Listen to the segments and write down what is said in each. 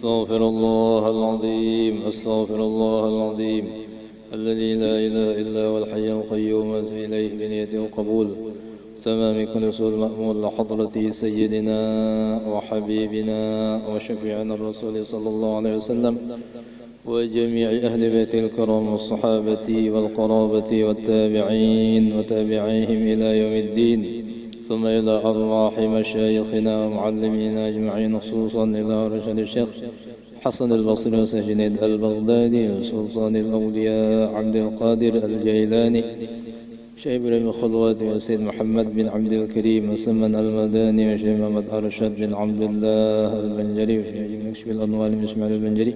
أستغفر الله العظيم أستغفر الله العظيم الذي لا إله إلا هو الحي القيوم وأتوب إليه بنية القبول تمام كل رسول مأمول لحضرة سيدنا وحبيبنا وشفيعنا الرسول صلى الله عليه وسلم وجميع أهل بيت الكرام والصحابة والقرابة والتابعين وتابعيهم إلى يوم الدين ثم إلى أرواح مشايخنا ومعلمينا أجمعين خصوصا إلى رشد الشيخ حسن البصري وسجنيد البغدادي وسلطان الأولياء عبد القادر الجيلاني شيخ إبراهيم الخلوات وسيد محمد بن عبد الكريم وسمن المداني وشيخ محمد أرشد بن عبد الله البنجري وشيخ مكشف الأنوار بن إسماعيل البنجري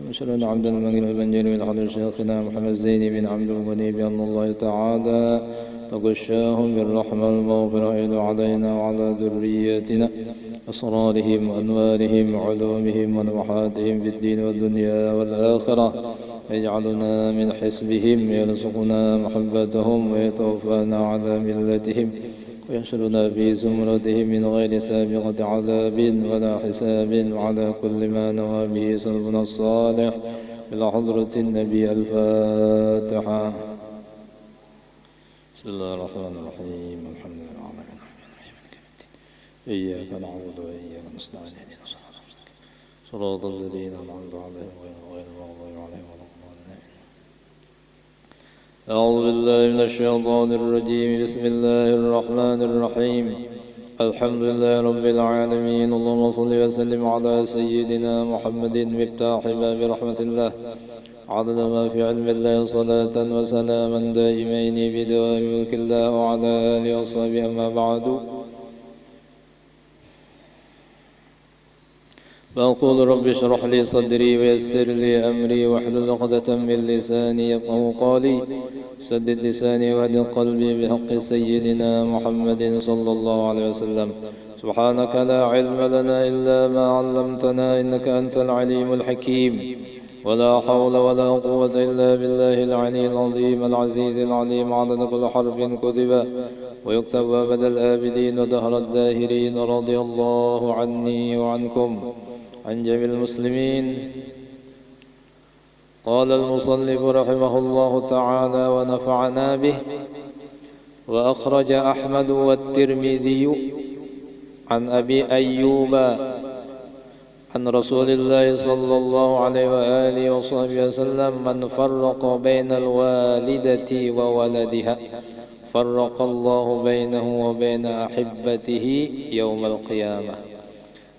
وشيخ عبد المجيد البنجري والحضر شيخنا محمد زيني بن عبد الغني بأن الله تعالى تغشاهم بالرحمة والمغفرة علينا وعلى ذرياتنا أسرارهم وأنوارهم وعلومهم ونفحاتهم في الدين والدنيا والآخرة يجعلنا من حسبهم ويرزقنا محبتهم ويتوفانا على ملتهم ويحشرنا في زمرتهم من غير سابقة عذاب ولا حساب وعلى كل ما نوى به سلفنا الصالح إلى حضرة النبي. الفاتحة. بسم الله الرحمن الرحيم الحمد لله رب العالمين إياك نعبد وإياك نستعين اهدنا الصراط المستقيم صراط الذين أنعمت عليهم غير المغضوب عليهم ولا الضالين. أعوذ بالله من الشيطان الرجيم. بسم الله الرحمن الرحيم الحمد لله رب العالمين اللهم صل وسلم على سيدنا محمد مفتاح باب رحمة الله عدد ما في علم الله صلاة وسلاما دائمين بدوام ملك الله وعلى آله وصحبه. أما بعد فأقول رب اشرح لي صدري ويسر لي أمري واحلل عقدة من لساني يفقهوا قولي سدد لساني واهد قلبي بحق سيدنا محمد صلى الله عليه وسلم. سبحانك لا علم لنا إلا ما علمتنا إنك أنت العليم الحكيم ولا حول ولا قوة إلا بالله العلي العظيم العزيز العليم عدد كل حرف كتب ويكتب أبد الآبدين ودهر الداهرين. رضي الله عني وعنكم عن جميع المسلمين. قال المصنف رحمه الله تعالى ونفعنا به. وأخرج أحمد والترمذي عن أبي أيوب عن رسول الله صلى الله عليه وآله وصحبه وسلم من فرق بين الوالدة وولدها فرق الله بينه وبين أحبته يوم القيامة.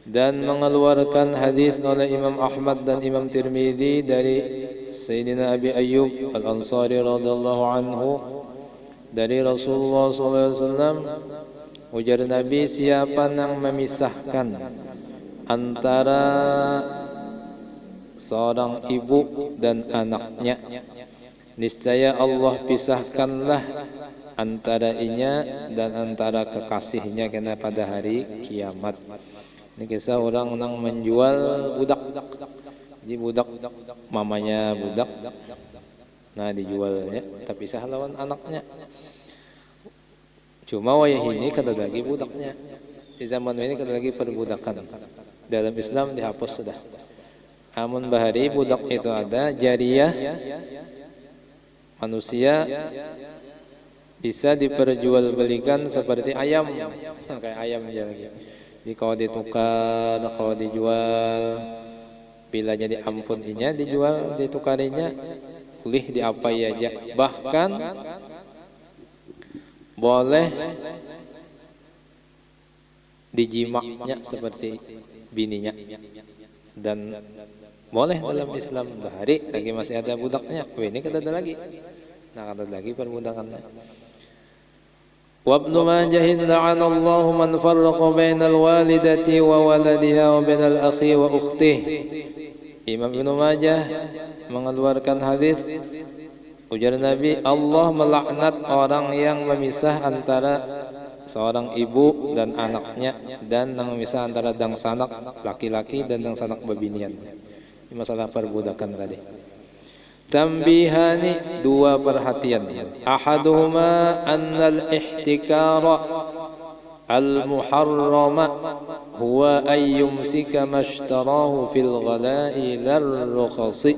Dan mengeluarkan hadis oleh Imam Ahmad dan Imam Tirmidzi dari Sayyidina Abi Ayyub Al-Ansari radhiyallahu anhu dari Rasulullah SAW. Ujar Nabi, siapa yang memisahkan antara seorang ibu dan anaknya, niscaya Allah pisahkanlah antara inya dan antara kekasihnya kena pada hari kiamat. Ini kisah orang yang menjual budak. Jadi budak mamanya budak, nah dijualnya tapi pisah lawan anaknya. Cuma wayah ini kada lagi budaknya. Di zaman ini kada lagi perbudakan. Dalam Islam dihapus sudah. Amun bahari budak itu ada jariyah, manusia bisa diperjualbelikan seperti ayam, kayak ayam aja lagi. Jadi kalau ditukar, kalau dijual, bila jadi ampuninya dijual, ditukarinya, boleh diapai aja. Bahkan boleh dijimaknya seperti bininya. Dan boleh dalam Islam bahari lagi masih ada budaknya. Ini kada ada lagi. Nah, kada lagi perbudakannya. وابن ماجه لعن الله من فرق بين الوالدة وولدها وبين الأخ وأخته. Imam Ibnu Majah mengeluarkan hadis, ujar Nabi, Allah melaknat orang yang memisah antara seorang ibu dan anaknya dan yang memisah antara dang sanak laki-laki dan dang sanak bebinian. Ini masalah perbudakan tadi. Tambihani, dua perhatian. Ahaduhuma annal ihtikara Al-muharrama huwa ayyumsika mashtarahu fil ghala'i lar-rukhasi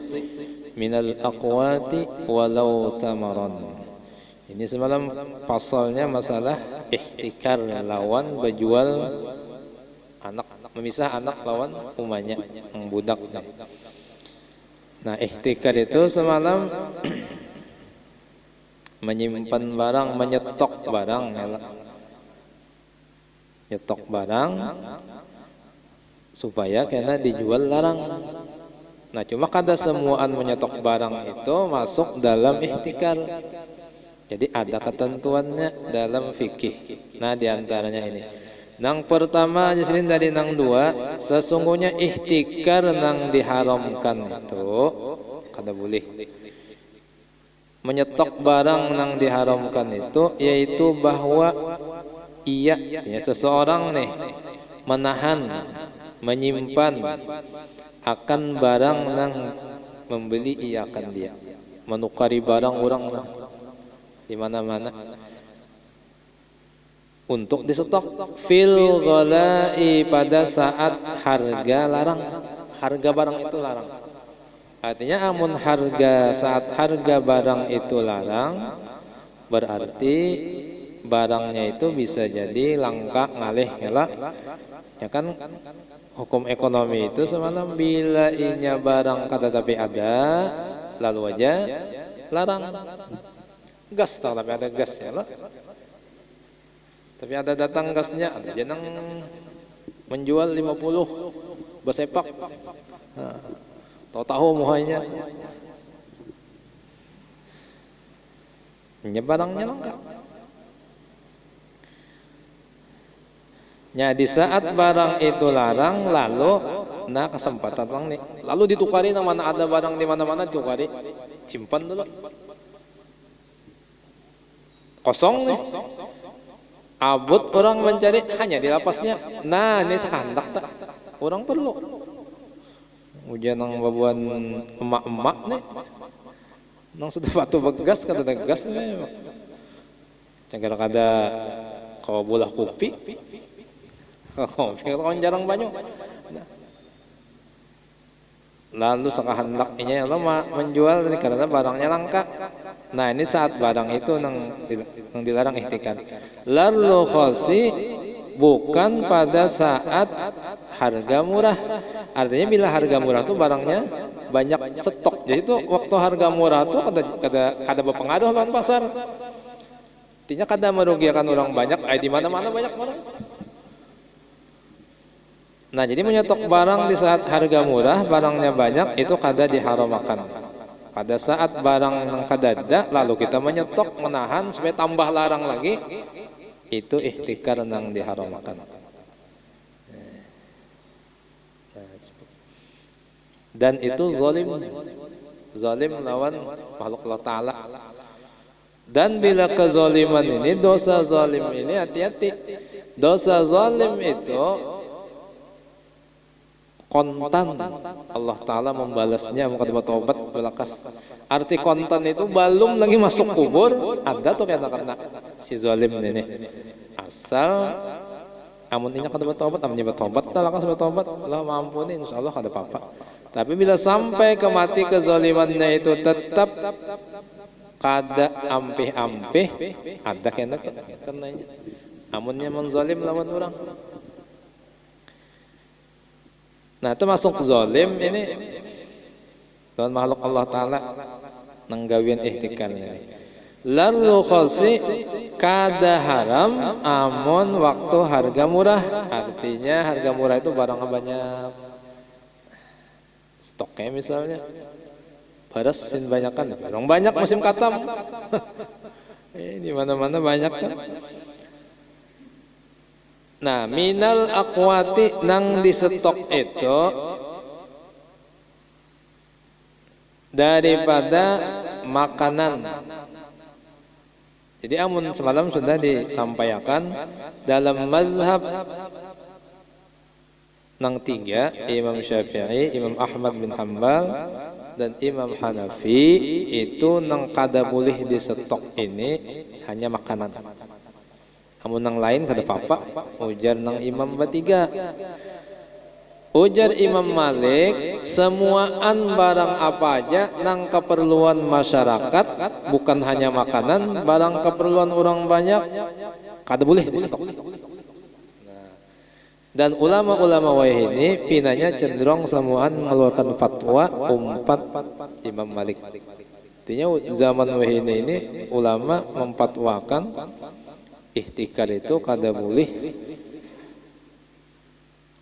minal aqwati walau tamaran. Ini semalam pasalnya masalah ihtikar lawan berjual anak, memisah anak lawan umanya, yang budak. Nah, ihtikar itu semalam menyimpan barang, menyetok barang, nyetok barang supaya kena dijual larang. Nah, cuma kada semuaan menyetok barang itu masuk dalam ihtikar. Jadi ada ketentuannya dalam fikih. Nah, diantaranya ini. Nang pertama di sini dari nang dua, sesungguhnya ihtikar nang diharamkan itu kada boleh. Menyetok barang nang diharamkan itu yaitu bahwa ia ya seseorang nih menahan, menyimpan akan barang nang membeli ia akan dia, menukari barang orang di mana-mana untuk disetok fil ghalai pada saat harga larang, harga barang itu larang. Artinya amun harga saat harga barang itu larang berarti barangnya itu bisa jadi langka ngalih ya kan. Hukum ekonomi itu semalam bila inya barang kada tapi ada lalu aja larang. Gas tak tapi ada gasnya lah. Tapi ada datang gasnya, ada jenang menjual 50 bersepak. Tahu muhanya. Ini barangnya lengkap. Nya di saat barang itu larang lalu nah kesempatan lang nih. Lalu ditukari nang mana ada barang di mana-mana ditukari. Simpan dulu. Kosong nih. Abut orang mencari hanya di lapasnya. Nah, ini sekandak tak. Orang perlu. Ujian nang babuan emak-emak nih. Nang sudah batu begas kada tegas nih. Cengker kada kau bolah kopi. Kopi jarang banyak. Lalu sekahendak inya menjual karena barangnya langka. Nah, ini saat barang itu nang dilarang ihtikar. Lalu khosi bukan pada saat harga murah. Artinya bila harga murah itu barangnya banyak stok. Jadi itu waktu harga murah itu kada berpengaruh lawan pasar. Artinya kada merugikan orang banyak. Di mana-mana banyak barang. Nah, jadi menyetok barang di saat harga murah, barangnya banyak, itu kada diharamakan. Pada saat barang yang kadada, lalu kita menyetok, menahan supaya tambah larang lagi, itu ihtikar yang diharamakan. Dan itu zalim lawan makhluk Allah Ta'ala. Dan bila kezaliman ini, dosa zalim ini hati-hati. Dosa zalim itu kontan Allah Ta'ala membalasnya muka tobat belakas. Arti kontan itu belum lagi masuk kubur ada tuh kena si zalim ini. Asal amun inya kada bertobat, amun bertobat talakan bertobat Allah mampuni insyaallah kada apa-apa. Tapi bila sampai ke mati kezalimannya itu tetap kada ampih-ampih ada kena kenanya. Amunnya menzalim lawan orang. Nah, termasuk zalim ini tuan makhluk Allah Ta'ala nanggawian ihtikar ini. Lalu khosi kada haram amun waktu harga murah. Artinya harga murah itu barang banyak. Stoknya misalnya beras sin banyakan, barang banyak musim katam. Di mana-mana banyak kan. Nah, minal akwati nang di stok itu daripada makanan. Jadi amun semalam sudah disampaikan dalam mazhab nang tiga, Imam Syafi'i, Imam Ahmad bin Hanbal dan Imam Hanafi, itu nang kada boleh di stok ini hanya makanan. Amun nang lain kada apa-apa. Ujar nang imam batiga. Ujar Imam Malik, semuaan barang apa aja nang keperluan masyarakat, bukan hanya makanan, barang keperluan orang banyak, kada boleh disetok. Dan ulama-ulama wayah ini pinanya cenderung semuaan mengeluarkan fatwa umpat Imam Malik. Artinya zaman wayah ini ulama memfatwakan ihtikar itu kada boleh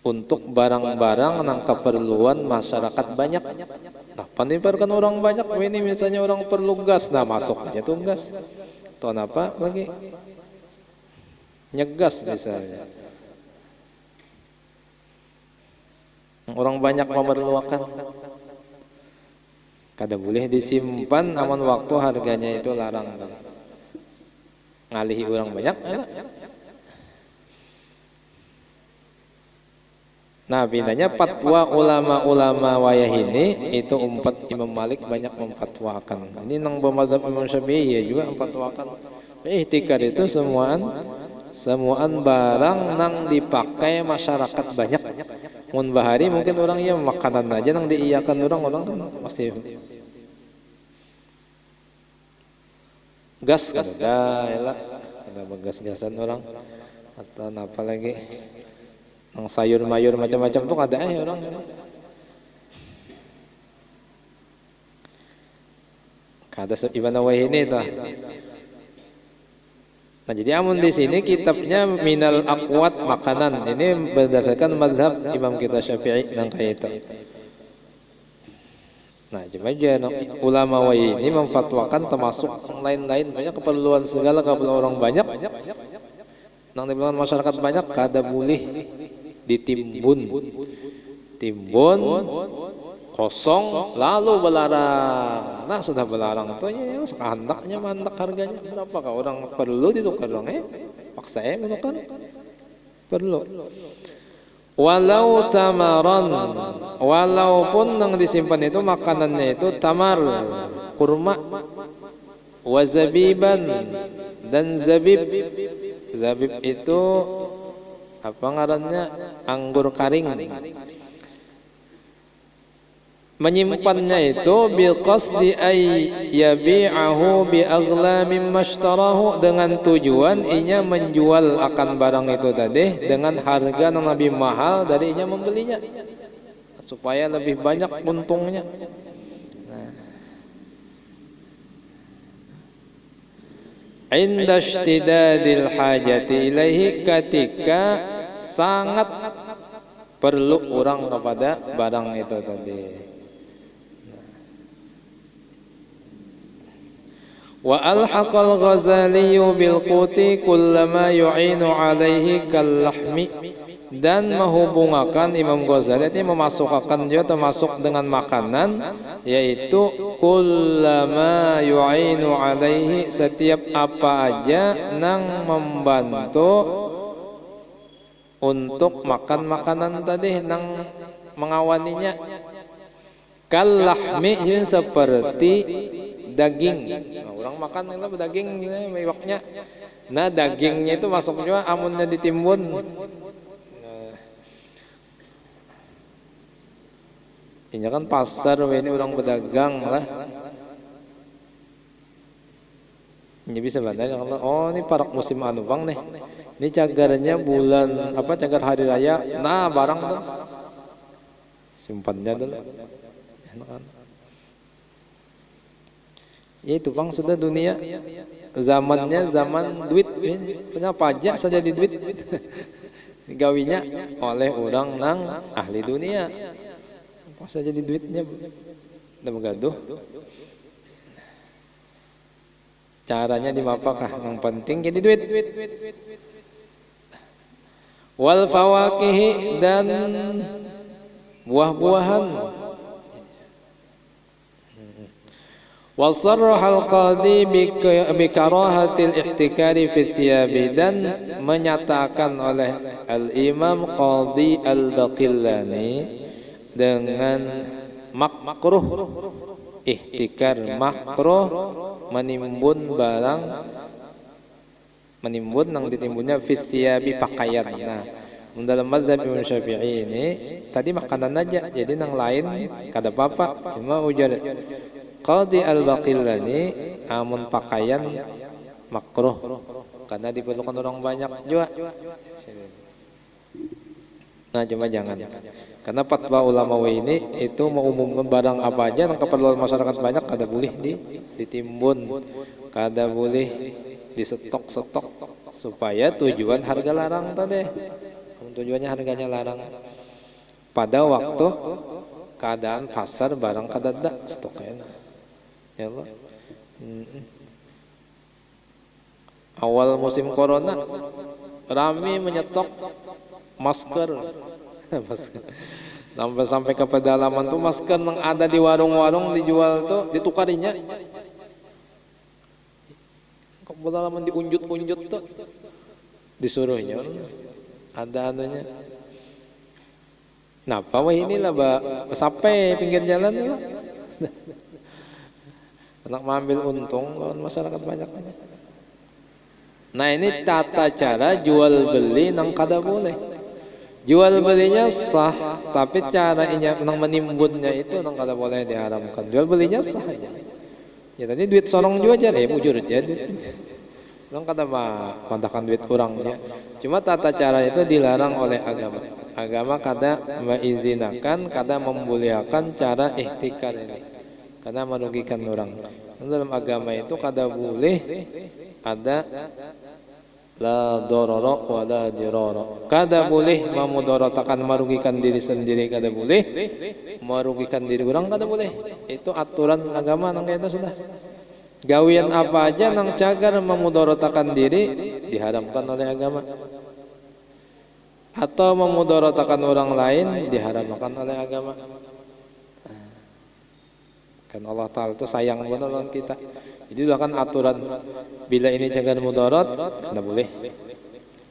untuk barang-barang nang keperluan masyarakat banyak. Nah, paniparkan orang banyak ini misalnya orang perlu gas, nah masuknya tuh gas. Tahun apa lagi? Nyegas misalnya. Orang banyak memerlukan. Kada boleh disimpan aman waktu harganya itu larang. Ngalihi orang banyak. Nah, bintanya fatwa ulama-ulama wayah ini itu umpat Imam Malik banyak memfatwakan. Ini nang bermadzhab Imam Syafi'i ya juga memfatwakan. Ihtikar itu semuaan barang nang dipakai masyarakat banyak. Mun bahari mungkin orang ya makanan aja nang diiyakan orang tuh masih gas kan ada begas-gasan orang atau apa lagi. Yang sayur-mayur macam-macam tuh ada orang. Kada Ibnu Wahid ini tah. Nah, jadi amun di sini kitabnya minal aqwat makanan. Ini berdasarkan mazhab Imam kita Syafi'i nang kaitu. Nah, cuma aja ulama Wahid ini memfatwakan termasuk lain-lain banyak keperluan segala keperluan orang banyak. Nang dibilang masyarakat banyak kada boleh ditimbun kosong lalu belarang. Nah, sudah belarang tuh ya seandaknya mandak harganya berapa kah orang perlu ditukar dong paksa menukar perlu walau tamaran, walaupun yang disimpan itu makanannya itu tamar kurma wazabiban dan zabib. Zabib itu apa ngarannya anggur karing. Menyimpannya itu bil qasdi ay yabi'ahu bi aghla mimma ishtarahu, dengan tujuan inya menjual akan barang itu tadi dengan harga yang lebih mahal dari inya membelinya supaya lebih banyak untungnya. Inda ishtidadil hajati ilaihi, ketika sangat perlu orang kepada barang itu tadi. Wa alhaqal Ghazali bil quti kullama yu'inu alaihi kal lahmi, dan menghubungkan Imam Ghazali ini memasukkan juga termasuk dengan makanan, yaitu kullama yu'inu alaihi, setiap apa aja nang membantu untuk makan makanan tadi nang mengawaninya. Kalahmi seperti daging. Nah, orang makan itu daging mewaknya. Nah, dagingnya itu masuk juga amunnya ditimbun. Ini kan pasar ini orang pedagang lah. Ini bisa bandanya kalau oh ini parak musim anu bang nih. Ini cagarnya bulan apa cagar hari raya. Nah, barang tuh simpannya dulu. Ya itu bang, sudah dunia zamannya zaman duit, punya pajak saja di duit digawinya oleh orang nang ahli dunia. Pas saja di duitnya udah begaduh. Caranya di mapakah? Yang penting jadi duit. Wal fawakihi, dan buah-buahan. Wasarrahal qadi bikarahatil ihtikari fi thiyabi, dan menyatakan oleh al-Imam Qadi al-Baqillani dengan makruh ihtikar, makruh menimbun barang menimbun nang ditimbunnya fit thiyabi pakaian. Nah, dalam mazhab Imam Syafi'i ini tadi makanan aja, jadi nang lain kada apa-apa. Cuma ujar Qadhi al-Baqillani amun pakaian makruh karena diperlukan orang banyak juga. Nah, cuma jangan. Karena fatwa ulama ini itu mengumumkan barang apa aja yang keperluan masyarakat banyak kada boleh ditimbun, kada boleh disetok-setok supaya tujuan harga larang tadi. Tujuannya harganya larang. Pada waktu keadaan pasar barang kada ada stoknya. Ya Allah. Awal musim corona rame menyetok masker. Sampai ke pedalaman tuh masker yang ada di warung-warung dijual tuh ditukarinya. Ke pedalaman diunjut-unjut tuh disuruhnya ada anunya. Napa wah inilah sampai pinggir jalan lah. Anak mengambil untung lawan masyarakat banyak. Nah, ini tata cara jual beli nang kada boleh. Jual belinya sah, tapi caranya nang menimbunnya itu nang kada boleh diharamkan. Jual belinya sah aja. Ya tadi duit sorong juga aja bujur aja duit. Nang kada mandakan duit orang ya. Cuma tata cara itu dilarang oleh agama. Agama kada mengizinkan, kada membolehkan cara ihtikar ini. Karena merugikan orang. Dalam agama itu kada boleh ada la dororo wa la diroro. Kada boleh memudaratkan merugikan diri sendiri, kada boleh merugikan diri orang, kada boleh. Itu aturan agama nang itu sudah. Gawian apa aja nang cagar memudaratkan diri diharamkan oleh agama. Atau memudaratkan orang lain diharamkan oleh agama. Kan Allah Ta'ala itu sayang benar dengan kita. Jadi itu kan aturan bila ini cagar mudarat tidak boleh.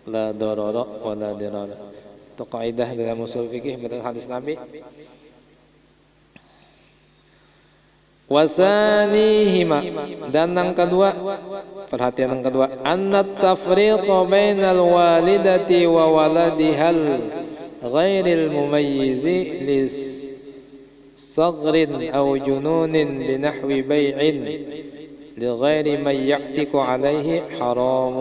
La darara wa la dirara. Itu kaidah dalam usul fikih berdasarkan hadis Nabi. Wasanihima, dan yang kedua, perhatian yang kedua, annat tafriqa bainal walidati wa waladihal ghairil mumayyizi lis صغر أو جنون بنحو بيع لغير من يعتق عليه حرام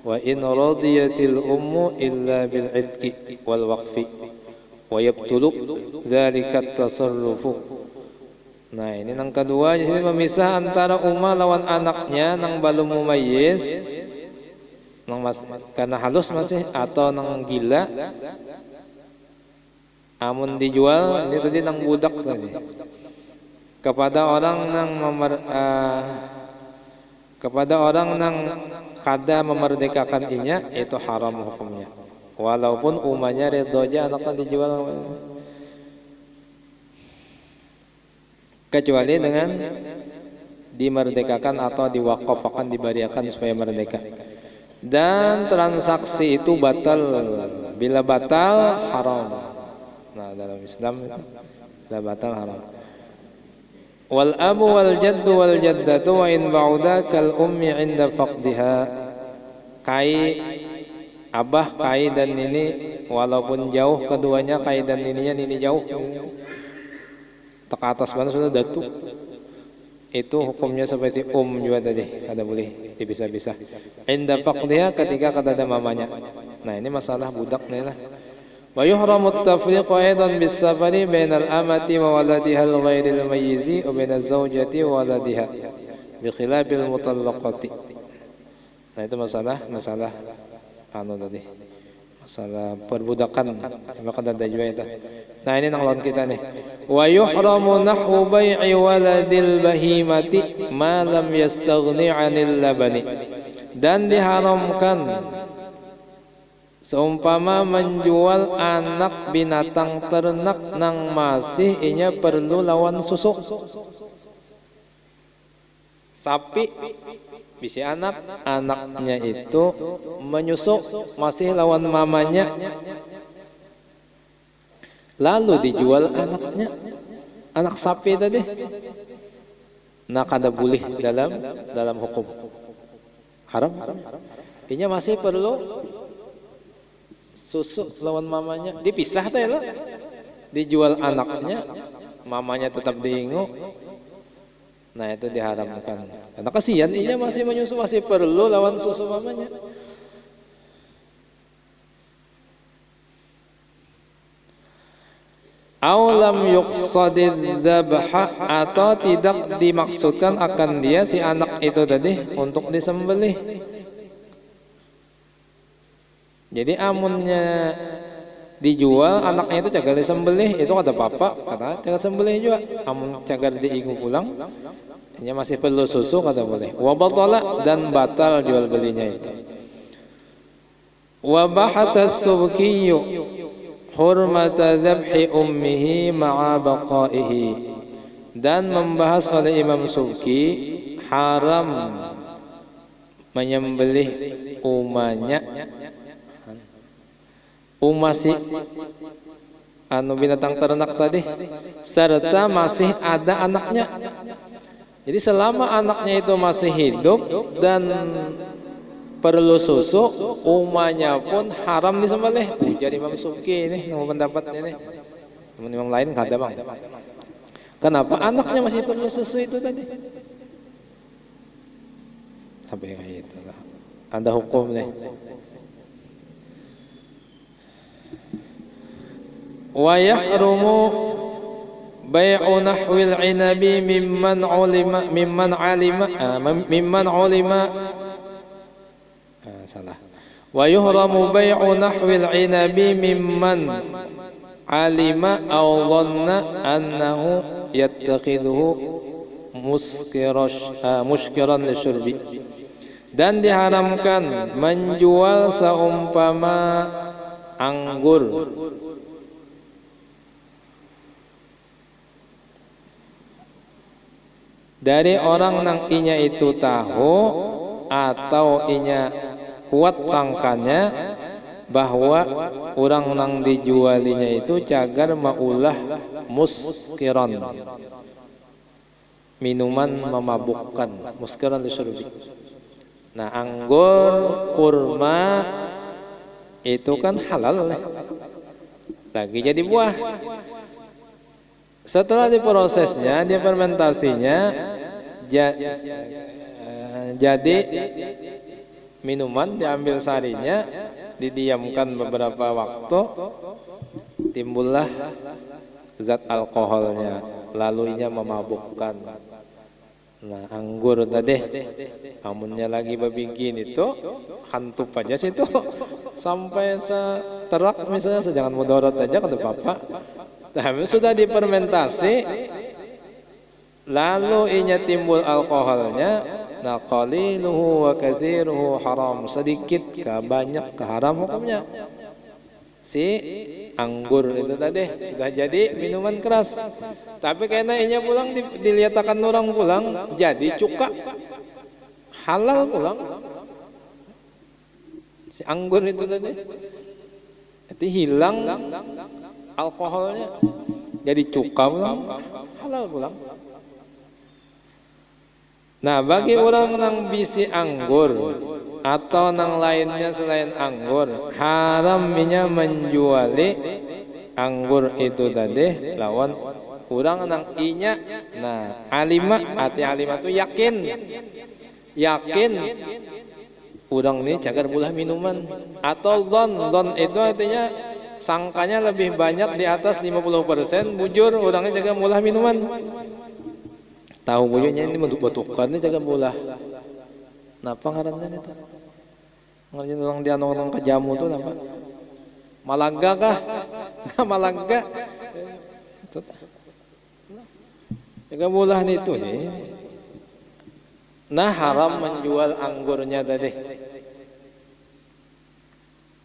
وإن رضيت الأم إلا بالعتق والوقف ويبطل ذلك التصرف. Nah, ini yang kedua di sini memisah antara umma lawan anaknya nang belum mumayyiz, nang karena halus masih atau nang gila. Amun dijual ini tadi nang budak tadi kepada orang nang kada memerdekakan inya, itu haram hukumnya walaupun umanya ridho aja anaknya dijual, kecuali dengan dimerdekakan atau diwakafkan, diberiakan supaya merdeka. Dan transaksi itu batal. Bila batal haram. Nah, dalam Islam itu sudah batal haram. Wal abu wal jaddu wal jaddatu wa in ba'uda kal ummi 'inda faqdiha. Kai abah, kai dan nini walaupun jauh keduanya, kai dan nininya, nini jauh. Tak atas mana sudah datu. Itu hukumnya seperti juga tadi, kada boleh dipisah-pisah. 'Inda faqdiha, ketika kada ada mamanya. Nah, ini masalah budak nih lah. Wa yuhramu at-tafriqu aidan bis-safari bainal amati wa waladiha al-ghairil mayyizi wa bainaz zawjati wa waladiha bi khilafil mutallaqati. Nah, itu masalah tadi. Masalah perbudakan, maka ada juga itu. Nah, ini nang lawan kita nih. Wa yuhramu nahwu bai'i waladil bahimati ma lam yastaghni 'anil labani. Dan diharamkan seumpama menjual anak binatang ternak nang masih inya perlu lawan susu. Sapi bisa anaknya itu menyusu masih lawan mamanya, lalu dijual anaknya, anak sapi tadi. Nah, kada boleh dalam hukum. Haram. Inya masih perlu susu lawan mamanya. Dipisah teh lo. Dijual anaknya, mamanya tetap diingu. Nah itu diharamkan. Karena kasihan inya masih menyusu, masih perlu lawan susu mamanya. Aulam yuqsadid dzabha, atau tidak dimaksudkan akan dia si anak itu tadi untuk disembelih. Jadi amunnya dijual anaknya itu cagar disembelih itu kata papa, kata cagar sembelih juga. Amun cagar diingu pulang, hanya masih perlu susu kata boleh. Wa batala, dan batal jual belinya itu. Wa bahatha as-subkiyyu hurmata dzabhi ummihi ma'a baqaihi, dan membahas oleh Imam Subki haram menyembelih umanya, umasi anu binatang ternak tadi, serta masih ada anaknya. Jadi selama anaknya itu masih hidup dan perlu susu, umanya pun haram disembelih. Jadi Imam Subki ini nomor pendapat ini. Teman-teman lain nggak ada bang. Kenapa anaknya masih perlu susu itu tadi? Sampai kayak itu lah. Ada hukum nih. Wa yahrumu bai'u nahwil 'inabi mimman ulima salah. Wa yuhramu bai'u nahwil 'inabi mimman 'alima aw dhanna annahu yattakhidhuhu muskiran lisyurbi, dan diharamkan menjual seumpama anggur dari orang nang inya itu tahu atau inya kuat sangkanya bahwa orang nang dijualinya itu cagar maulah muskiran, minuman memabukkan, muskiran disyurbi. Nah anggur, kurma itu kan halal lagi jadi buah. Setelah diprosesnya, difermentasinya jadi minuman, diambil sarinya, didiamkan beberapa waktu, timbullah zat alkoholnya, lalu inya memabukkan. Nah anggur tadi, amunnya lagi bikin itu, hantup aja situ sampai seterak misalnya, sejangan mudarat aja kata papa. Nah, sudah difermentasi, lalu inya timbul alkoholnya. Nah qaliluhu wa katsiruhu haram, sedikit ke banyak ke haram hukumnya. Si anggur itu tadi sudah jadi minuman keras, tapi karena inya pulang dilihatkan orang pulang jadi cuka, halal pulang. Si anggur itu tadi itu hilang alkoholnya, jadi cuka pulang, halal pulang. Nah bagi orang nang bisi anggur atau nang lainnya selain anggur, haramnya menjuali anggur itu tadi lawan orang nang inya. Nah alima, arti alima itu yakin orang ini cagar bulah minuman, atau don itu artinya sangkanya lebih banyak di atas 50%, bujur orangnya jaga mulah minuman. Tahu bujurnya ini bentuk-bentukan ini jaga mulah. Napa ngarannya itu? Ngarannya orang dia orang kejamu tuh napa? Malaga kah? Nah, malaga. Itu. Jaga mulah itu nih. Nah haram menjual anggurnya tadi.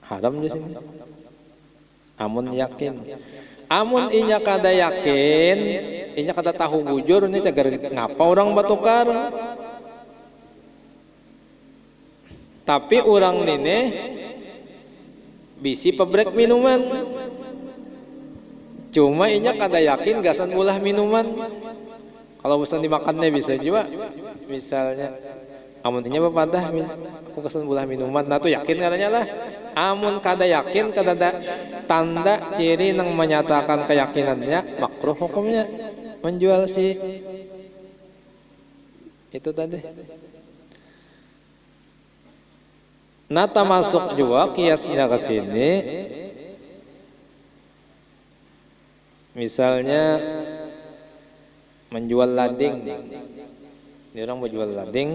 Haram di sini. Amun yakin, amun inya kada yakin, inya kada tahu bujur ini cagar ngapa orang batukar. Tapi orang ini bisi pebrek minuman, cuma inya kada yakin gasan ulah minuman. Kalau pesan dimakannya bisa juga, misalnya Amun nya bapadah aku kesan bulah minuman, nah tuh yakin karena lah. Amun kada yakin kada ada tanda ciri yang menyatakan keyakinannya, makruh hukumnya menjual si itu tadi. Nah termasuk juga kiasnya ke sini, misalnya menjual lading, ini orang menjual lading,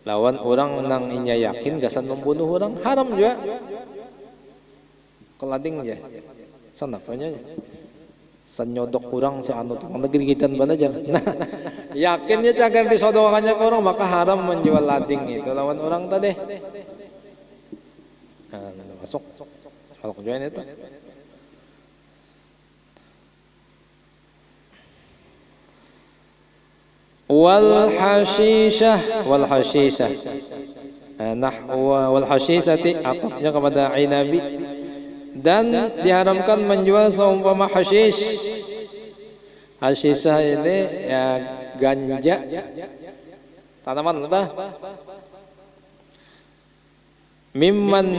lawan orang nang inya yakin gasan membunuh orang, haram juga. Ke lading aja, sana apanya? Senyodok kurang seanu tukang negeri kita mana aja. Nah, yakinnya cagar disodokannya ke orang maka haram menjual lading itu lawan orang tadi. Nah, masuk kalau kejuan itu. Wal hashishah wal hashishati atapnya kepada inabi. Dan diharamkan menjual seumpama hashish. Hashishah ini ya ganja, tanaman apa? Mimman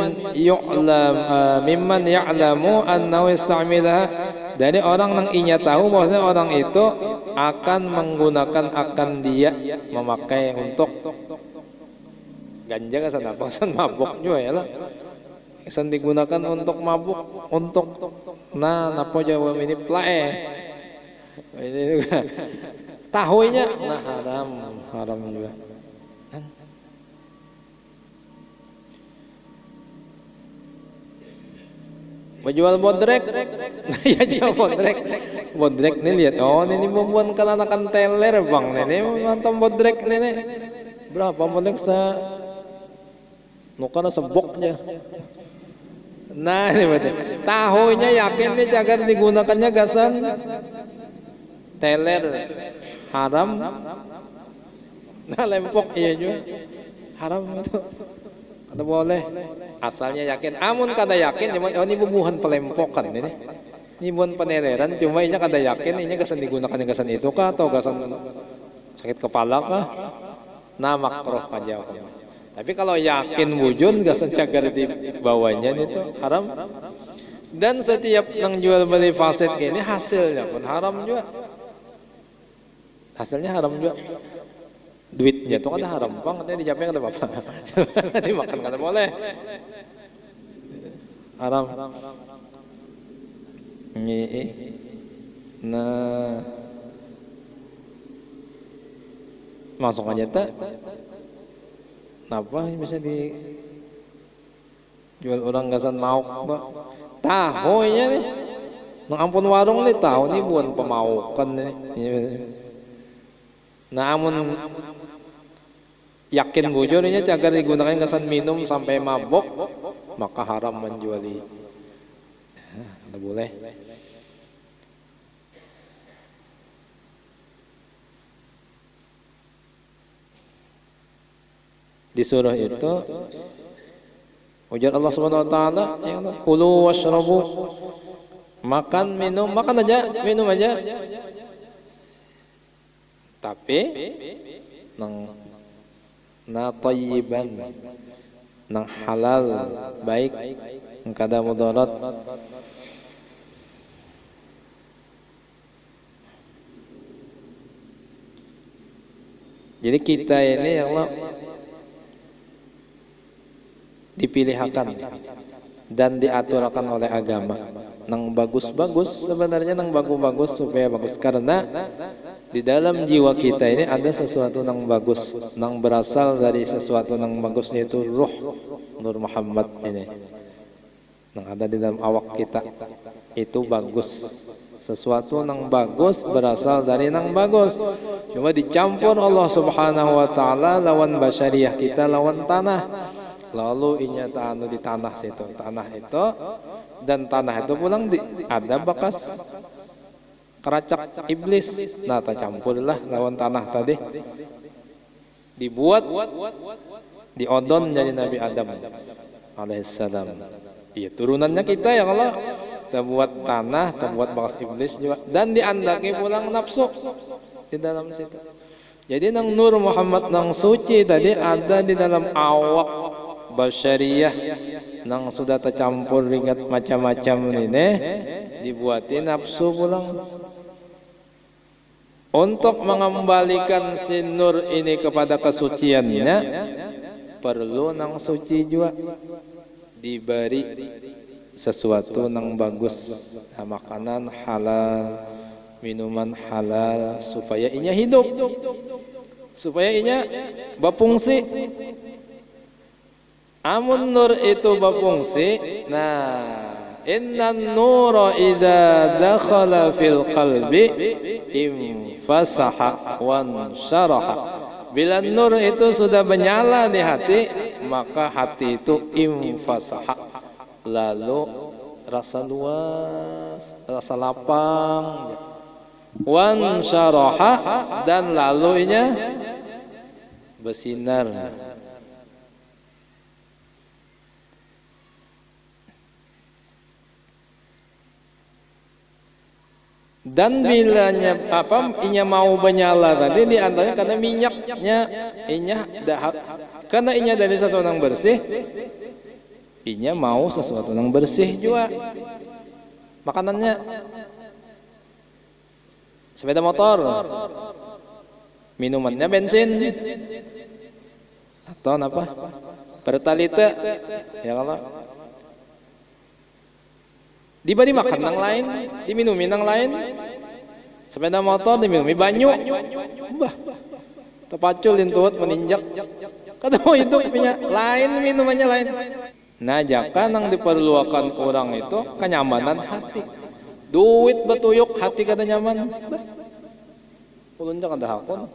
ya'lamu annahu ista'milaha, dari orang yang inya tahu bahwasanya orang itu akan menggunakan, akan dia memakai untuk ganja kesan apa? Kesan mabuk juga ya lah. Kesan digunakan untuk mabuk, untuk napa jawab ini plae. Ini juga tahunya nah haram juga. Menjual bodrek, ya jual bodrek nih lihat, oh ini membuat kanakan teler bang, ini nonton bodrek ini berapa bodrek nukar seboknya. Nah ini berarti tahunya yakin nih cagar digunakannya gasan teler haram. Nah lempok iya juga haram itu. Kada boleh. Asalnya yakin. Amun kada yakin cuma oh ini bubuhan pelempokan ini. Ini bukan peneleran cuma inya kada yakin inya gasan digunakan gasan itu kah atau gasan sakit kepala kah? Nah makruh aja. Tapi kalau yakin wujud gasan cagar di bawahnya itu haram. Dan setiap yang jual beli fasid ini hasilnya pun haram juga. Hasilnya haram juga. Duitnya tuh kada haram bang, katanya dijapnya kada apa-apa. Dimakan kada boleh. Haram. Nah, masuk aja tak? Kenapa bisa dijual orang gasan mauk? Tahunya nih, nang ampun warung nih tahu nih bukan pemaukan nih. Nah, amun yakin bujurnya cagar digunakan kesan minum sampai mabok, maka haram menjuali. Tidak boleh. Di surah itu ujar Allah Subhanahu wa taala, kulu washrabu, makan minum, makan aja, minum aja. Tapi nang tayyiban, nang halal, baik, kada mudarat. Jadi kita ini ya Allah dipilihkan dan diaturkan oleh agama nang bagus-bagus, sebenarnya nang bagus-bagus supaya bagus, karena di dalam jiwa kita ini ada sesuatu nang bagus, nang berasal dari sesuatu nang bagus, yaitu ruh Nur Muhammad ini nang ada di dalam awak kita itu bagus. Sesuatu nang bagus berasal dari nang bagus, cuma dicampur Allah Subhanahu wa taala lawan basyariah kita, lawan tanah. Lalu inya anu di tanah situ, tanah itu, dan tanah itu pulang ada bekas keracak iblis. Nah tercampurlah lawan tanah tadi, dibuat diodon jadi Nabi Adam alaihissalam. Iya turunannya kita ya Allah. Kita buat tanah, kita buat bekas iblis juga, dan diandaki pulang nafsu di dalam situ. Jadi nang Nur Muhammad nang suci tadi ada di dalam awak basyariyah nang sudah tercampur ringat macam-macam ini, dibuatin nafsu pulang. Untuk mengembalikan si Nur ini kepada kesuciannya, perlu nang suci juga, diberi sesuatu nang bagus, makanan halal, minuman halal, supaya inya hidup, supaya inya berfungsi. Amun nur itu berfungsi, nah innan nura idza dakhala fil qalbi infasaha wan syaraha. Bila nur itu sudah menyala di hati, maka hati itu infasaha, lalu rasa luas, rasa lapang, wan syaraha, dan lalu inya bersinar. Dan bilanya inya mau menyala tadi diantaranya karena minyaknya inya dahak, karena inya dari sesuatu yang bersih, inya mau sesuatu yang bersih juga. Makanannya sepeda motor, minumannya bensin atau apa pertalite, ya Allah. Diberi makan yang lain, diminumi yang lain. Sepeda motor diminumi banyu, bah, terpacul intuat meninjak. Kata mau hidup punya lain, minumannya lain. Nah, jaka nang diperlukan orang itu kenyamanan hati. Duit betuyuk hati kada nyaman. Ulun jangan ada hakun.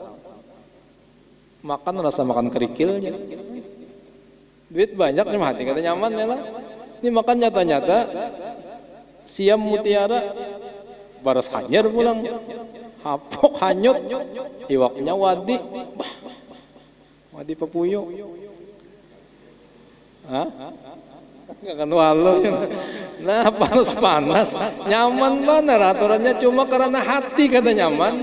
Makan rasa makan kerikil. Duit banyak nih hati kada nyaman ya lah. Ini makan nyata-nyata. Siam mutiara baras hanyar pulang, hapok hanyut, iwaknya wadi, bah, wadi pepuyo, nggak kan walau, nah panas, nyaman bener, aturannya cuma karena hati kata nyaman,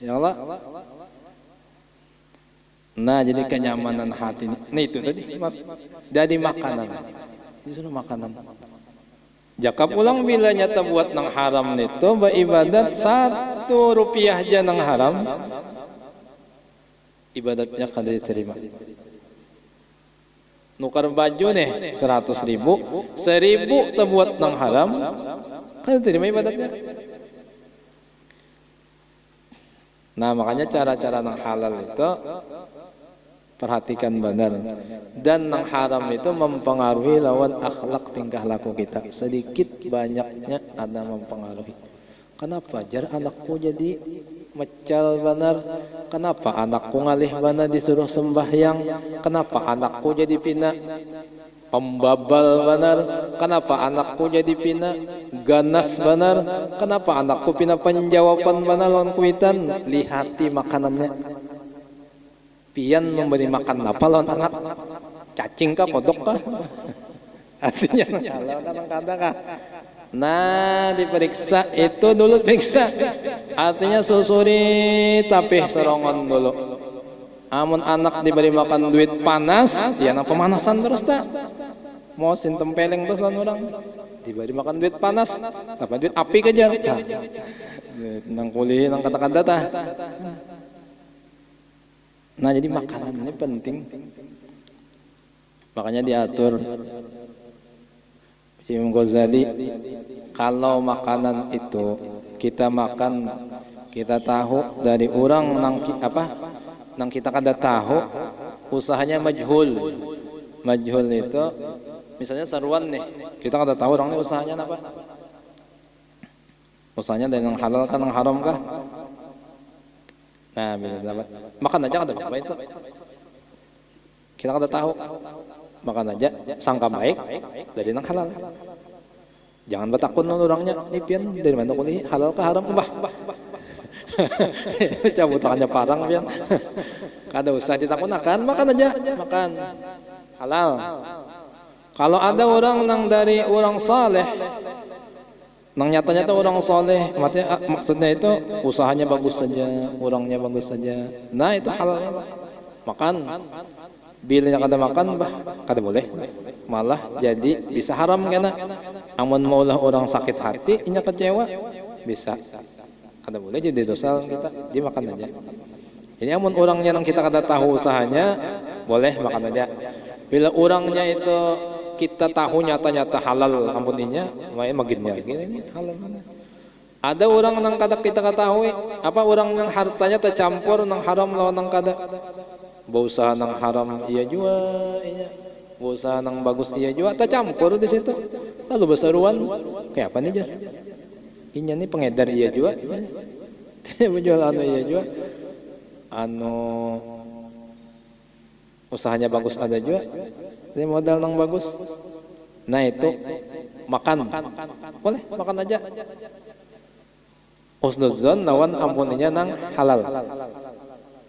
ya Allah. Nah, jadi kenyamanan hati ini itu tadi Mas, jadi makanan. Disuruh makanan. Jaka pulang bila nyata buat nang haram itu beribadat 1 rupiah aja nang haram, ibadatnya kada diterima. Nukar baju nih 100.000, 1.000 terbuat nang haram, kada diterima ibadatnya. Nah, makanya cara-cara nang halal itu perhatikan benar, dan nang haram itu mempengaruhi lawan akhlak tingkah laku kita, sedikit banyaknya ada mempengaruhi. Kenapa jar anakku jadi mecal benar, kenapa anakku ngalih benar disuruh sembahyang, kenapa anakku jadi pina pembabal benar, kenapa anakku jadi pina ganas benar, kenapa anakku pina penjawaban benar lawan kuitan, lihati makanannya. Pian memberi makan apa lawan anak? Cacing kah, kodok kah? Artinya kalau kadang-kadang kah? Nah, diperiksa itu dulu periksa. Artinya susuri tapi serongon dulu. Amun anak diberi makan duit panas, ya nang pemanasan terus tak? Mau tempeleng terus lawan orang. Diberi makan duit panas, apa duit api kejar? Nang kuliah nang kata-kata tah. Nah, jadi makanan ini penting, makanya diatur. Imam Ghazali, kalau makanan itu kita makan, kita tahu dari orang nang kita kada tahu, usahanya majhul. Majhul itu misalnya seruan nih, kita kada tahu orang ini usahanya apa. Usahanya dari yang halal kah, yang haram kah? Nah, bila dapat makan aja kada apa itu. Kita kada tahu. Makan aja sangka baik dari nang halal. Jangan bertakun orangnya, ini pian dari mana kuliah halal kah haram bah. Cabut tangannya parang pian. Kada usah ditakun akan, makan aja, makan halal. Kalau ada orang nang dari orang saleh, Nang nyata-nyata orang soleh, maksudnya itu usahanya bagus saja, orangnya bagus saja. Nah itu halal. Makan, bila kada makan bah kada boleh. Malah jadi bisa haram kena. Amun maulah orang sakit hati, inya kecewa, bisa kada boleh jadi dosa kita, dia makan aja. Ini amun orangnya nang kita kada tahu usahanya, boleh makan aja. Bila orangnya itu kita tahu nyata-nyata halal ampuninya, main maginnya gini halal mana. Ada orang nang kada kita ketahui, apa orang nang hartanya tercampur nang haram lawan nang kada. Berusaha nang haram iya juga, iya. Berusaha nang bagus iya juga, tercampur di situ. Lalu berseruan, kayak apa nih jar? Inya nih pengedar iya juga, menjual anu iya juga, anu usahanya bagus ada juga. Ini modal nang bagus. Nah itu makan, boleh makan aja. Husnuzon lawan ampuninya nang halal.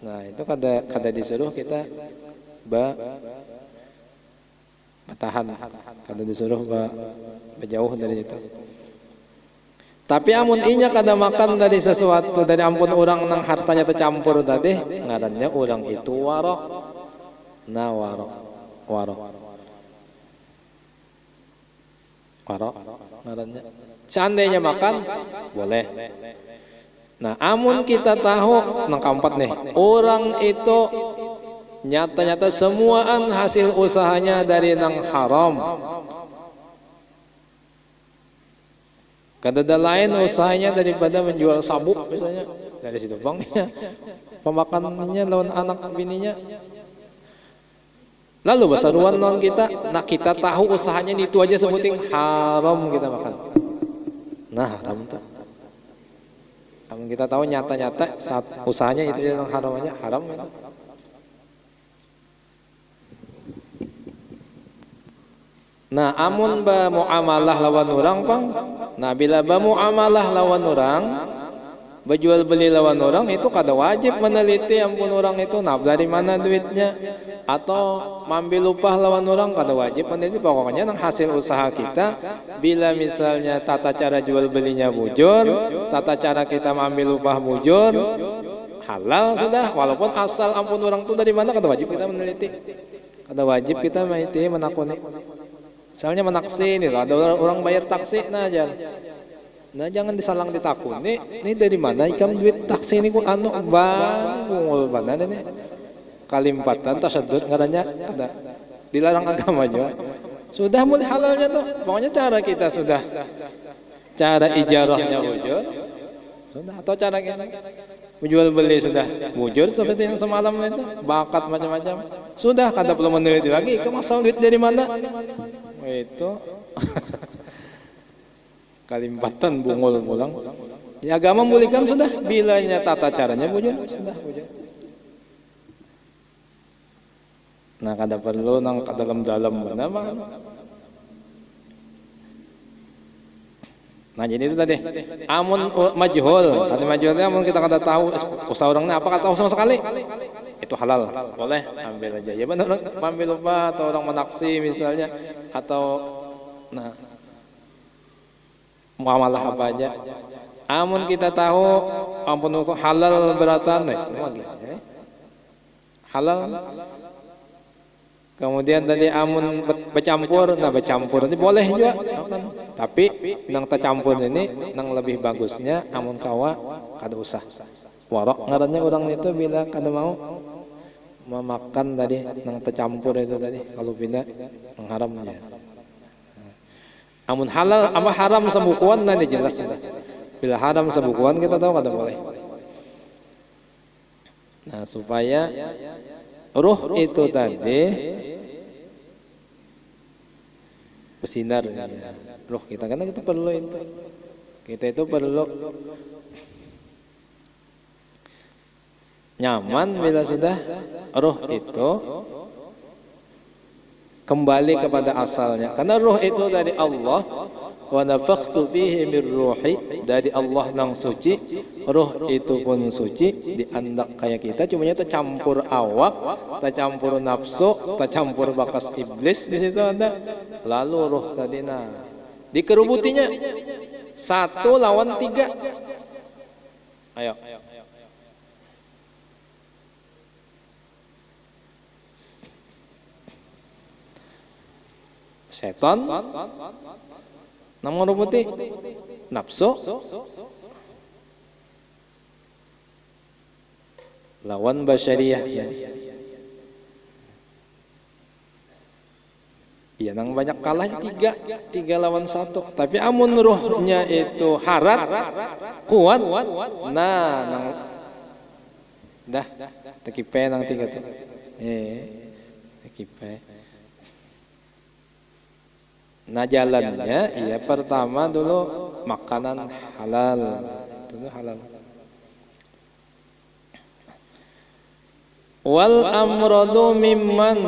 Nah itu kada disuruh kita bertahan, kada disuruh berjauh dari itu. Tapi amun inya kada makan dari sesuatu dari ampun orang nang hartanya tercampur tadi, ngarannya orang itu warok. Nah warok ngarannya. Seandainya makan boleh. Nah, amun kita tahu nang keempat nih, orang itu nyata-nyata semuaan hasil usahanya dari nang haram. Kada ada lain usahanya daripada menjual sabuk misalnya dari situ bang. Pemakanannya lawan anak bininya. Lalu basaruan non kita, nak kita tahu usahanya itu aja sebutin haram kita makan. Nah haram tuh. Amun kita tahu nyata-nyata saat usahanya itu yang haramnya haram. Itu. Nah amun ba muamalah lawan orang pang, nah bila ba muamalah lawan orang, berjual beli lawan orang itu kada wajib meneliti ampun orang itu nah dari mana duitnya atau mambil upah lawan orang kada wajib meneliti. Pokoknya nang hasil usaha kita, bila misalnya tata cara jual belinya bujur, tata cara kita mambil upah bujur, halal sudah. Walaupun asal ampun orang itu dari mana kada wajib kita meneliti, kada wajib kita menakuni. Misalnya menaksi nih, ada orang bayar taksi nah aja. Nah jangan disalang ditakuni, ini dari mana ikam duit taksi ini ku anu bang bungul mana ini kalimpatan tasadud ngarannya ada dilarang agama juga. Sudah mulai halalnya tuh, pokoknya cara kita sudah cara ijarahnya bujur, sudah atau cara kita menjual beli sudah bujur seperti yang semalam itu bakat macam-macam sudah kada perlu meneliti lagi ikam asal duit dari mana itu. Kalimpatan bungul pulang. Ya agama membolehkan sudah bilanya tata caranya bujur sudah bujur. Nah kada perlu nang dalam mana mah. Nah jadi itu tadi. Amun majhul, arti majhulnya amun kita kada tahu usaha orangnya apa kada tahu sama sekali. Itu halal, boleh ambil aja. Ya benar ambil lupa atau orang menaksi misalnya atau nah muamalah apa aja. Amun kita tahu ampun halal beratan itu lagi. Halal. Kemudian tadi amun bercampur, nah bercampur ini boleh juga. Tapi nang tercampur ini nang lebih bagusnya amun kawa kada usah. Warok ngarannya orang itu bila kada mau memakan tadi nang tercampur itu tadi kalau pindah nang haramnya. Amun halal ama haram sembukuan nanti jelas. Bila haram sembukuan kita tahu kada boleh. Nah supaya ruh itu tadi bersinar ya. Ruh kita karena kita perlu itu. Kita itu perlu nyaman bila sudah ruh itu kembali kepada asalnya. Karena ruh itu dari Allah, wa nafakhtu fihi min ruhi, dari Allah nang suci, ruh itu pun suci, diandak kayak kita cumanya tercampur awak, tercampur nafsu, tercampur bakas iblis di situ ada. Lalu ruh tadi nah dikerubutinya 1 lawan 3. Ayo. Seton, nomor putih, nafsu, lawan basyariyah. Iya, nang banyak kalah 3 lawan 1. Tapi amun ruhnya itu harat, kuat, nah nang dah tekipe nang 3 tuh. Tekipe. Nah jalannya, iya pertama dulu makanan halal, itu halal. Wal amradu mimman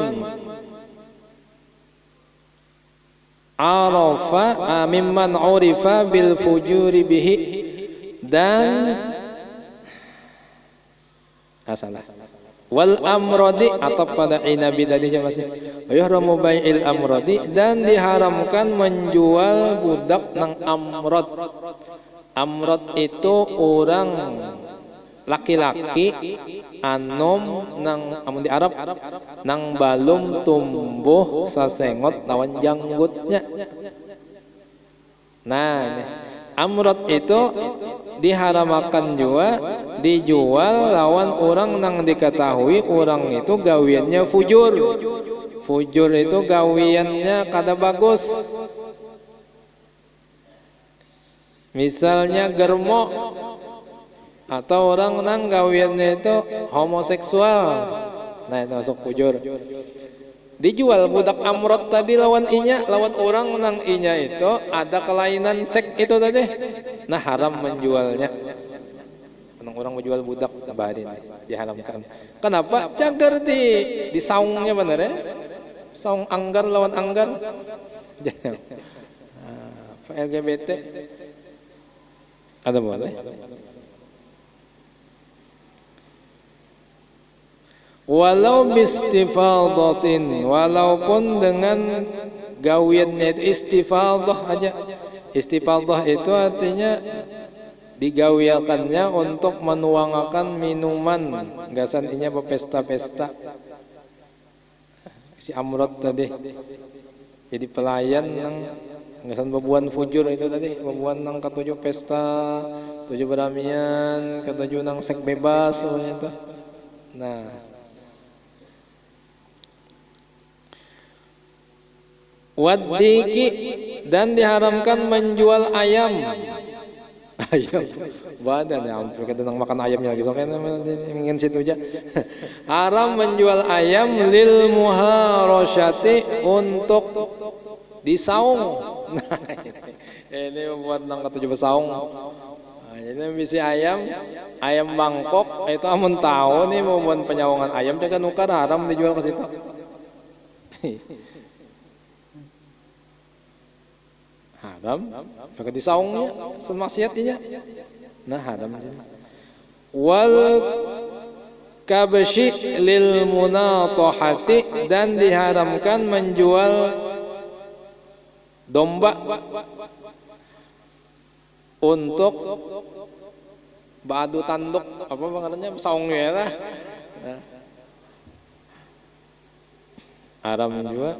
arafa mimman urifa bil fujuri bihi, dan salah. Wal amrodi atau pada inabi tadinya masih yuhramu bai'il amrodi, dan diharamkan menjual budak nang amrod. Amrod itu orang laki-laki anom nang amun di Arab nang balum tumbuh sasengot lawan janggutnya. Nah, amrod itu diharamakan juga dijual lawan orang nang diketahui orang itu gawiannya fujur. Fujur itu gawiannya kada bagus. Misalnya germo, atau orang nang gawiannya itu homoseksual. Nah, itu masuk fujur. Dijual budak amrod tadi lawan inya, lawan orang nang inya itu ada kelainan seks itu tadi. Nah, haram menjualnya. Orang menjual budak baharin diharamkan. Kenapa? Cagar di saungnya bener ya. Saung anggar lawan anggar. Apa LGBT? Ada boleh? Walau bistifadatin, walaupun dengan gawiannya itu istifadah aja. Istifadah itu artinya digawiakannya untuk menuangkan minuman, gasan inya berpesta-pesta. Si amrod tadi jadi pelayan nang gasan bebuan fujur itu tadi, bebuan nang ketujuh pesta, 7 beramian, ketujuh nang seks bebas semuanya itu. Nah, wadiki, dan diharamkan menjual ayam. Ayam badan ya ampun, kita nang makan ayamnya lagi soalnya ingin situ aja. Haram menjual ayam lil muharosyati, untuk disaung. Nah, ini membuat nang ketujuh bersaung. Nah, ini bisi ayam Bangkok itu amun tahu nih mau buat penyawangan ayam jangan nukar, haram dijual ke situ. Haram pakai disaungnya semaksiatnya. Nah, haram. Wal kabshi lil munatahati, dan diharamkan menjual domba untuk badu tanduk, apa maknanya saungnya lah. Nah, haram juga.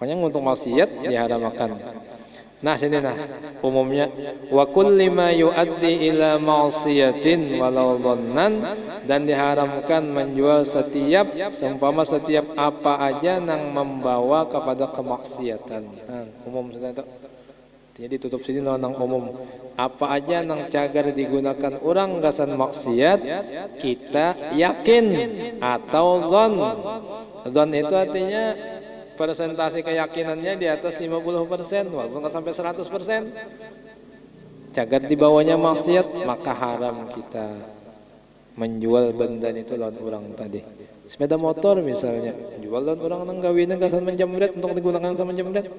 Pokoknya untuk maksiat diharamkan. Nah, sini nah umumnya wa kulli ma yuaddi ila ma'siyatin walau dhannan, dan diharamkan menjual setiap seumpama setiap apa aja nang membawa kepada kemaksiatan. Nah, umum sudah itu. Jadi tutup sini nang umum. Apa aja nang cagar digunakan orang gasan maksiat kita yakin atau dhon. Dhon itu artinya persentase keyakinannya di atas 50%, walaupun nggak sampai 100%. Cagar di bawahnya maksiat, maka haram kita menjual benda itu lawan orang tadi. Sepeda motor misalnya, jual lawan orang nang gawinnya gasan menjamret untuk digunakan sama menjamret.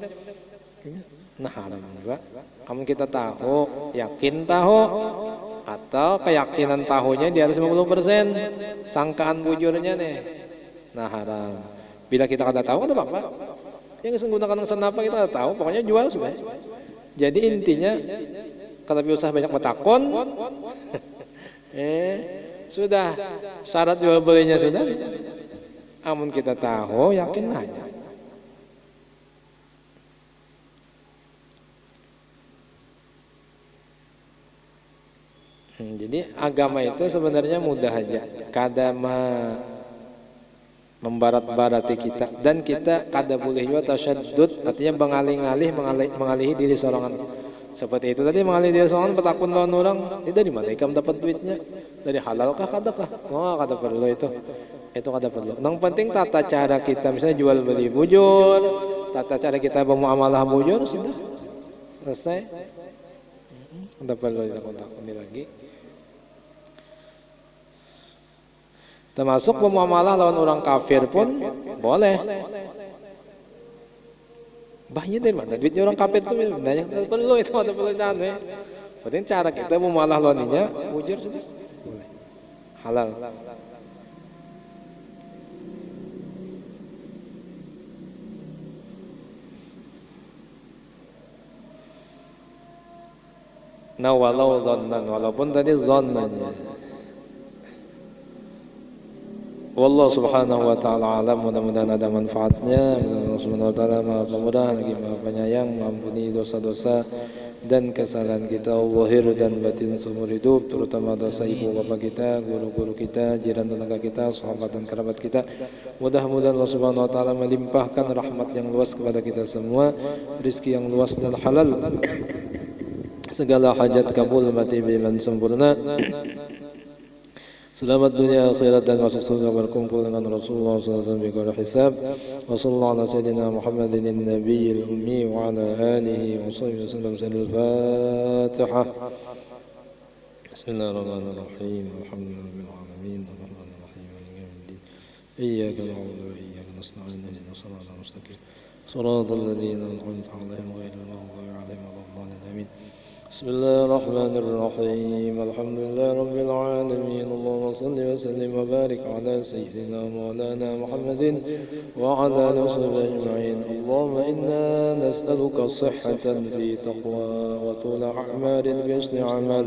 Nah, haram juga. Kamu kita tahu, yakin tahu, atau keyakinan tahunya di atas 50%, sangkaan bujurnya nih. Nah, haram. Bila kita kada tahu, ada apa? Yang menggunakan apa kita kada tahu, pokoknya jual sudah. Jadi intinya kalau usah banyak metakon, sudah syarat jual belinya sudah. Amun kita tahu yakin nanya. Jadi agama itu sebenarnya mudah aja. Kada membarat-barati kita, dan kita kada boleh juga tasyaddud, artinya mengalihi diri sorangan. Seperti itu tadi, mengalihi diri sorangan petakun lawan orang, ini dari mana ikam dapat duitnya? Dari halal kah kadakah? Oh, kada perlu itu kada perlu. Yang penting tata cara kita, misalnya jual beli bujur, tata cara kita bermuamalah bujur, sudah selesai. Kada perlu ditakun-takuni lagi. Termasuk bermuamalah lawan orang kafir pun boleh. Bahnya dari mana duitnya orang kafir itu sebenarnya perlu itu, ada perlu ya. Penting cara kita bermuamalah lawannya bujur sudah boleh. Halal. Nah, walau zannan, walaupun tadi zannanya. Wallahu subhanahu wa ta'ala alam, mudah-mudahan ada manfaatnya. Allah subhanahu wa ta'ala maha pemurah lagi maha penyayang, mengampuni dosa-dosa dan kesalahan kita zahir dan batin seumur hidup, terutama dosa ibu bapak kita, guru-guru kita, jiran tetangga kita, sahabat dan kerabat kita. Mudah-mudahan Allah subhanahu wa ta'ala melimpahkan rahmat yang luas kepada kita semua, rizki yang luas dan halal, segala hajat kabul, mati beriman sempurna. Selamat dunia akhirat dan masuk surga berkumpul dengan Rasulullah SAW bighairi hisab. Wa sallallahu ala sayyidina Muhammadin an-nabiyil ummi wa ala alihi wa sahbihi wasallam. Al-Fatihah. Bismillahirrahmanirrahim. Alhamdulillahirabbil alamin. Arrahmanir rahim. Maliki yaumiddin. Iyyaka na'budu wa iyyaka nasta'in. Ihdinas siratal mustaqim. Siratal ladzina an'amta 'alaihim ghairil maghdubi 'alaihim waladdallin. Amin. بسم الله الرحمن الرحيم الحمد لله رب العالمين اللهم صل وسلم وبارك على سيدنا مولانا محمد وعلى آله وصحبه أجمعين اللهم إنا نسألك صحة في تقوى وطول أعمال بحسن عمل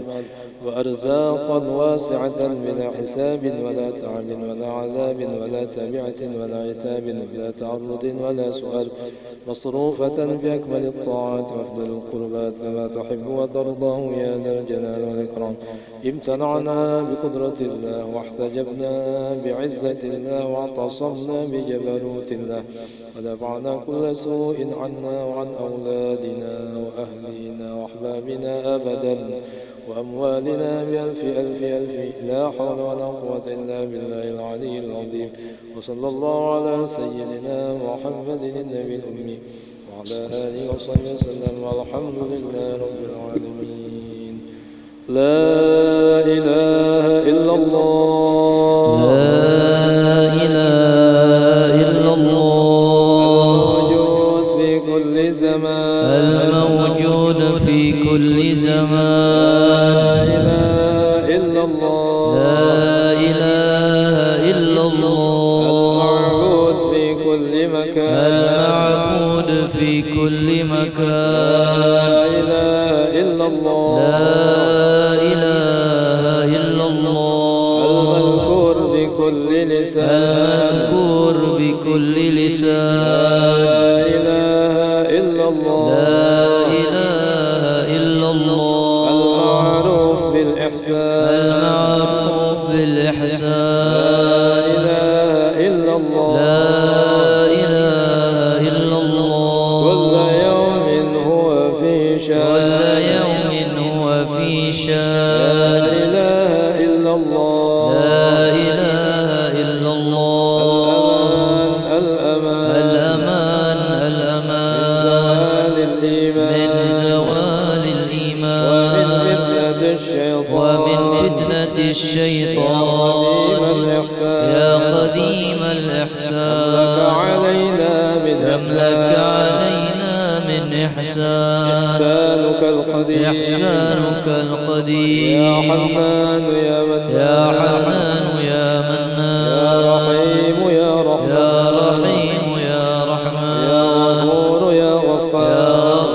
وأرزاقا واسعة بلا حساب ولا تعب ولا عذاب ولا تبعة ولا عتاب ولا تعرض ولا سؤال مصروفة بأكمل الطاعات وأفضل القربات كما تحب وترضاه يا ذا الجلال والإكرام امتنعنا بقدرة الله واحتجبنا بعزة الله واعتصمنا بجبروت الله ودفعنا كل سوء عنا وعن أولادنا وأهلنا وأحبابنا أبدا وأموالنا بألف ألف ألف لا حول ولا قوة إلا بالله العلي العظيم وصلى الله على سيدنا محمد النبي الأمي وعلى آله وصحبه وسلم والحمد لله رب العالمين لا إله إلا الله لا إله إلا الله الموجود في كل زمان الموجود في كل زمان المعبود في كل مكان لا إله إلا الله لا إله إلا الله المذكور بكل لسان المذكور بكل لسان لا إله إلا الله لا إله إلا الله المعروف بالإحسان المعروف بالإحسان لا إله إلا الله كل يوم هو في شان لا إله إلا الله لا إله إلا الله الأمان من زوال الإيمان ومن فتنة الشيطان يا قديم الإحسان يملك علينا من إحسانك القدير يا حنان يا منان يا رحيم يا رحمن يا غفور يا غفار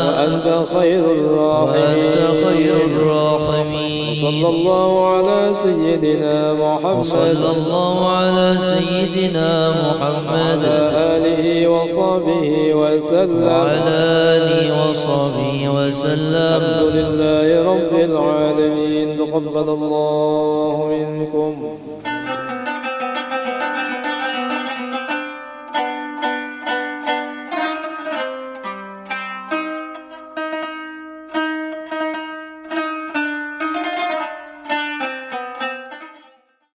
وأنت خير الراحمين وصلى الله على سيدنا محمد وصلى الله على سيدنا محمد وعلى آله وصحبه وسلم وعلى آله وصحبه وسلم. الحمد لله رب العالمين. تقبل الله منكم.